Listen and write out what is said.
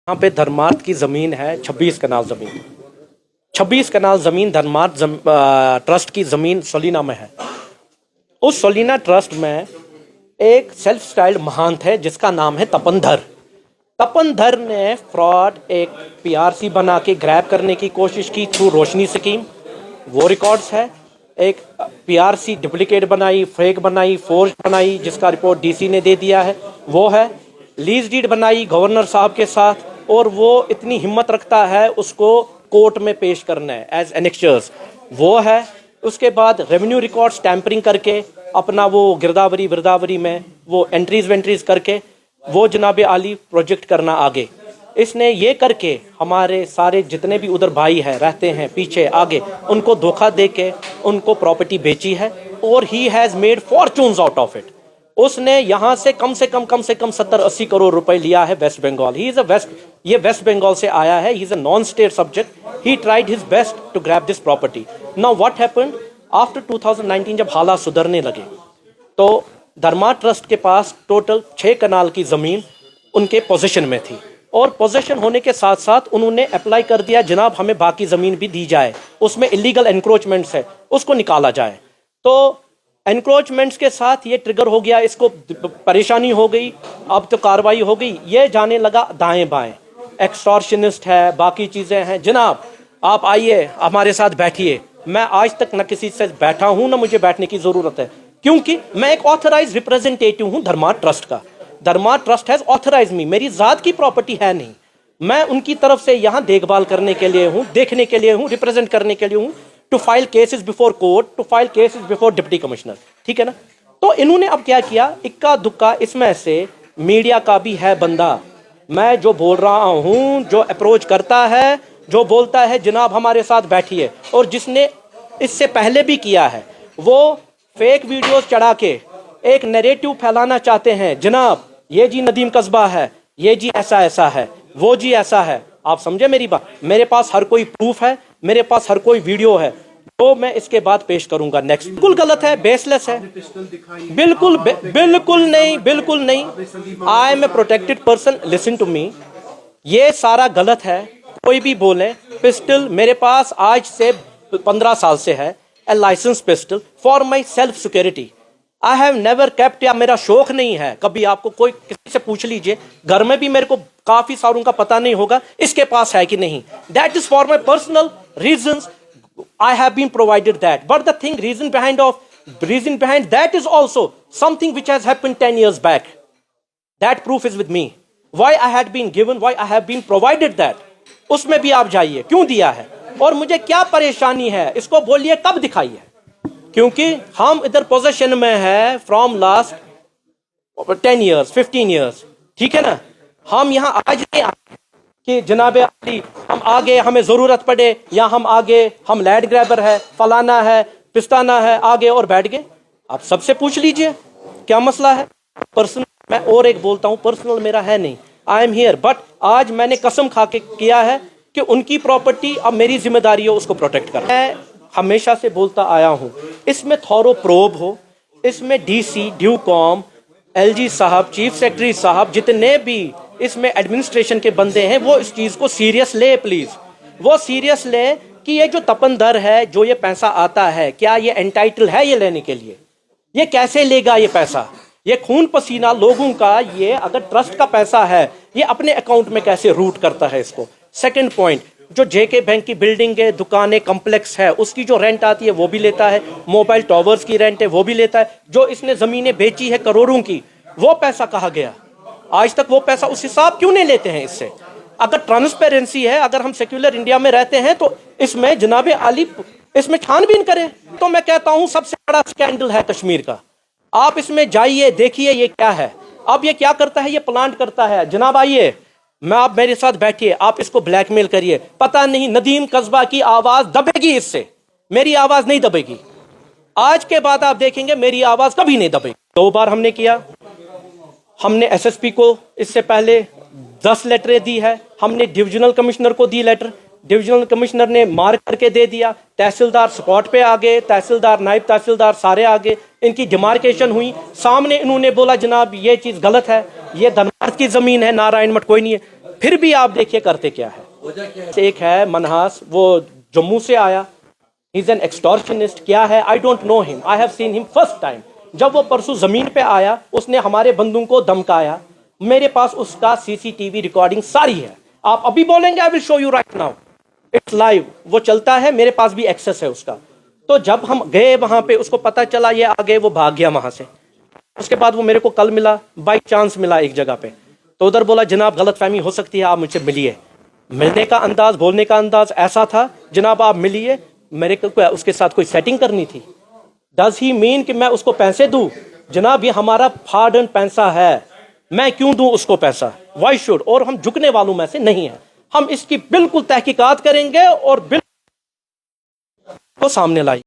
यहाँ पे धर्मार्थ की ज़मीन है 26 कनाल ज़मीन। 26 कनाल ज़मीन धर्मार्थ ट्रस्ट की ज़मीन सोलिना में है। उस सोलिना ट्रस्ट में एक सेल्फ स्टाइल्ड महंत है जिसका नाम है तपनधर। तपनधर ने फ्रॉड एक पीआरसी बना के ग्रैब करने की कोशिश की थ्रू रोशनी स्कीम, वो रिकॉर्ड्स है। एक पीआरसी डुप्लीकेट बनाई, फेक बनाई, फोर्ज बनाई, जिसका रिपोर्ट डीसी ने दे दिया है, वो है। लीज डीड बनाई गवर्नर साहब के साथ, और वो इतनी हिम्मत रखता है उसको कोर्ट में पेश करना है एज एनेक्चर्स, वो है। उसके बाद रेवेन्यू रिकॉर्ड्स टैंपरिंग करके अपना वो गिरदावरी में वो एंट्रीज वेंट्रीज करके वो जनाब आली प्रोजेक्ट करना आगे। इसने ये करके हमारे सारे जितने भी उधर भाई हैं रहते हैं पीछे आगे, उनको धोखा दे के उनको प्रॉपर्टी बेची है, और he has made fortunes out of it. उसने यहाँ से कम से कम 70-80 करोड़ रुपए लिया है वेस्ट बंगाल। ही इज ये वेस्ट बंगाल से आया है, he is a non state subject. He tried his best to grab this property. Now what happened after 2019, जब हालात सुधरने लगे तो धर्मा ट्रस्ट के पास टोटल 6 कनाल की ज़मीन उनके पोजीशन में थी, और पोजीशन होने के साथ साथ उन्होंने अप्लाई कर दिया जनाब हमें बाकी ज़मीन भी दी जाए, उसमें इलीगल एनक्रोचमेंट्स है उसको निकाला जाए। तो एनक्रोचमेंट्स के साथ ये ट्रिगर हो गया, इसको परेशानी हो गई, अब तो कार्रवाई हो गई, ये जाने लगा दाएं बाएं, एक्सटॉर्शनिस्ट है, बाकी चीज़ें हैं। जनाब आप आइए हमारे साथ बैठिए। मैं आज तक न किसी से बैठा हूं, न मुझे बैठने की ज़रूरत है, क्योंकि मैं एक ऑथराइज रिप्रेजेंटेटिव हूं धर्मा ट्रस्ट का। धर्मा ट्रस्ट हैज़ ऑथराइज मी, मेरी ज़ात की प्रॉपर्टी है नहीं। मैं उनकी तरफ से यहाँ देखभाल करने के लिए हूँ, देखने के लिए हूँ, रिप्रेजेंट करने के लिए हूँ, to file cases before court, to file cases before deputy commissioner, ठीक है ना। तो इन्होंने अब क्या किया, इक्का दुक्का इसमें से मीडिया का भी है बंदा। मैं जो बोल रहा हूँ, जो अप्रोच करता है, जो बोलता है जनाब हमारे साथ बैठिए, और जिसने इससे पहले भी किया है, वो फेक वीडियोस चढ़ा के एक नैरेटिव फैलाना चाहते हैं, जनाब ये जी नदीम कस्बा है, ये जी ऐसा ऐसा है, वो जी ऐसा है। आप समझे मेरी बात? मेरे पास हर कोई प्रूफ है, मेरे पास हर कोई वीडियो है, तो मैं इसके बाद पेश करूंगा। नेक्स्ट बिल्कुल गलत है, बेसलेस है, बिल्कुल बिल्कुल नहीं। I am a protected person, listen to me. ये सारा गलत है, कोई भी बोले। पिस्टल मेरे पास आज से 15 साल से है, a licence pistol for myself security. I have never kept, या मेरा शौक नहीं है कभी। आपको कोई किसी से पूछ लीजिए, घर में भी मेरे को काफी सारों का पता नहीं होगा इसके पास है कि नहीं। That is for my personal reasons, I have been provided that. But the thing, reason behind that is also something which has happened 10 years back. That proof is with me. Why I had been given, why I have been provided that. उसमें भी आप जाइए, क्यों दिया है और मुझे क्या परेशानी है, इसको बोलिए, कब दिखाई है। क्योंकि हम इधर पोजीशन में है फ्रॉम लास्ट 10 years, 15 years, ठीक है ना। हम यहाँ आज नहीं आए कि जनाब अली हम आगे, हमें जरूरत पड़े, या हम आगे, हम लैंड ग्रैबर है, फलाना है, पिस्ताना है, आगे और बैठ गए। आप सबसे पूछ लीजिए क्या मसला है। पर्सनल मैं और एक बोलता हूँ, पर्सनल मेरा है नहीं, आई एम हियर। बट आज मैंने कसम खा के किया है कि उनकी प्रॉपर्टी अब मेरी जिम्मेदारी है उसको प्रोटेक्ट करना। मैं हमेशा से बोलता आया हूँ, इसमें थॉरो प्रोब हो, इसमें डीसी, ड्यूकॉम, एलजी साहब, चीफ सेक्रेटरी साहब, जितने भी इसमें एडमिनिस्ट्रेशन के बंदे हैं, वो इस चीज़ को सीरियस ले प्लीज़। वो सीरियस ले कि ये जो तपनधर है, जो ये पैसा आता है, क्या ये एंटाइटल है ये लेने के लिए? ये कैसे लेगा ये पैसा? ये खून पसीना लोगों का, ये अगर ट्रस्ट का पैसा है, ये अपने अकाउंट में कैसे रूट करता है इसको? सेकंड पॉइंट, जो जेके बैंक की बिल्डिंग है, दुकानें, कम्प्लेक्स है, उसकी जो रेंट आती है वो भी लेता है, मोबाइल टावर्स की रेंट है वो भी लेता है, जो इसने ज़मीनें बेची है करोड़ों की, वो पैसा कहाँ गया? आज तक वो पैसा उस हिसाब क्यों नहीं लेते हैं इससे? अगर ट्रांसपेरेंसी है, अगर हम सेक्युलर इंडिया में रहते हैं, तो इसमें जनाब आली इसमें छानबीन करें। तो मैं कहता हूं सबसे बड़ा स्कैंडल है कश्मीर का। आप इसमें जाइए, देखिए ये क्या है। अब ये क्या करता है, ये प्लांट करता है। जनाब आइए, मैं, आप मेरे साथ बैठिए, आप इसको ब्लैकमेल करिए। पता नहीं नदीम कस्बा की आवाज दबेगी इससे, मेरी आवाज नहीं दबेगी। आज के बाद आप देखेंगे मेरी आवाज कभी नहीं दबेगी। 2 बार हमने किया, हमने एसएसपी को इससे पहले 10 लेटरें दी है, हमने डिविजनल कमिश्नर को दी लेटर, डिविजनल कमिश्नर ने मार्क करके दे दिया, तहसीलदार स्पॉट पे आ गए, तहसीलदार, नायब तहसीलदार सारे आ गए, इनकी डिमार्केशन हुई, सामने इन्होंने बोला जनाब ये चीज़ गलत है, ये धनबाद की ज़मीन है, नारायण मठ कोई नहीं है। پھر بھی آپ دیکھیے کرتے کیا ہے. ایک ہے منہاس, وہ جموں سے آیا, ہی از این ایکسٹورشنسٹ. کیا ہے, آئی ڈونٹ نو ہم, آئی ہیو سین ہم فرسٹ ٹائم. جب وہ پرسوں زمین پہ آیا, اس نے ہمارے بندوں کو دھمکایا. میرے پاس اس کا سی سی ٹی وی ریکارڈنگ ساری ہے. آپ ابھی بولیں گے, I will show you right now, it's live, وہ چلتا ہے, میرے پاس بھی ایکسس ہے اس کا. تو جب ہم گئے وہاں پہ, اس کو پتا چلا یہ آگے, وہ بھاگ گیا وہاں سے. اس کے بعد وہ میرے کو کل ملا, بائی چانس ملا ایک جگہ پہ. تو ادھر بولا جناب غلط فہمی ہو سکتی ہے, آپ مجھ سے ملیے. ملنے کا انداز, بولنے کا انداز ایسا تھا, جناب آپ ملیے, میرے کو اس کے ساتھ کوئی سیٹنگ کرنی تھی. ڈز ہی مین کہ میں اس کو پیسے دوں؟ جناب یہ ہمارا ہارڈ ارن پیسہ ہے, میں کیوں دوں اس کو پیسہ؟ Why should? اور ہم جھکنے والوں میں سے نہیں ہیں. ہم اس کی بالکل تحقیقات کریں گے اور بالکل کو سامنے لائیں.